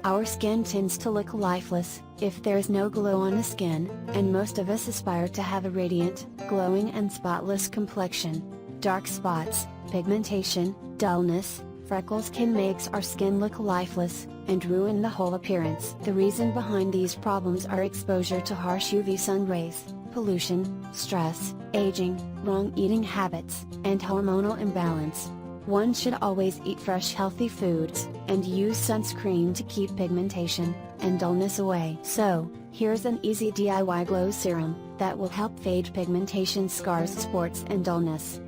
Our skin tends to look lifeless if there is no glow on the skin, and most of us aspire to have a radiant, glowing and spotless complexion. Dark spots, pigmentation, dullness, freckles can make our skin look lifeless, and ruin the whole appearance. The reason behind these problems are exposure to harsh UV sun rays, pollution, stress, aging, wrong eating habits, and hormonal imbalance. One should always eat fresh healthy foods, and use sunscreen to keep pigmentation and dullness away. So, here's an easy DIY glow serum that will help fade pigmentation scars, spots and dullness.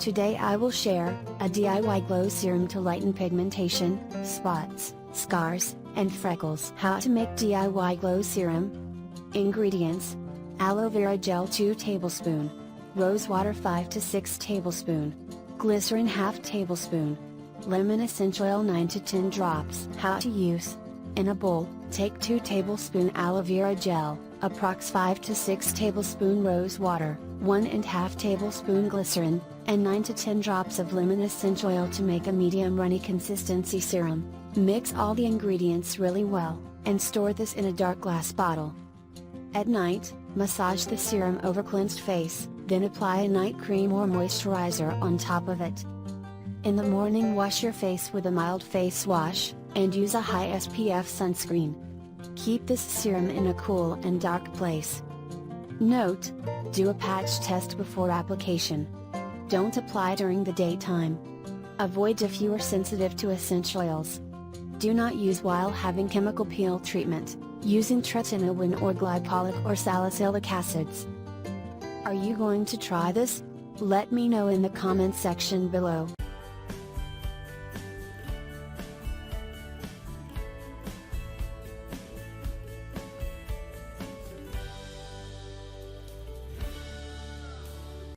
Today I will share a DIY glow serum to lighten pigmentation, spots, scars, and freckles. How to make DIY glow serum. Ingredients: aloe vera gel 2 tablespoon, rose water 5 to 6 tablespoon, glycerin half tablespoon, lemon essential oil 9 to 10 drops. How to use. In a bowl, take 2 tablespoon aloe vera gel, approx 5 to 6 tablespoon rose water, 1½ tablespoon glycerin, and 9 to 10 drops of lemon essential oil to make a medium runny consistency serum. Mix all the ingredients really well, and store this in a dark glass bottle. At night, massage the serum over cleansed face, then apply a night cream or moisturizer on top of it. In the morning, wash your face with a mild face wash, and use a high SPF sunscreen. Keep this serum in a cool and dark place. Note: do a patch test before application. Don't apply during the daytime. Avoid if you are sensitive to essential oils. Do not use while having chemical peel treatment, using tretinoin or glycolic or salicylic acids. Are you going to try this? Let me know in the comment section below.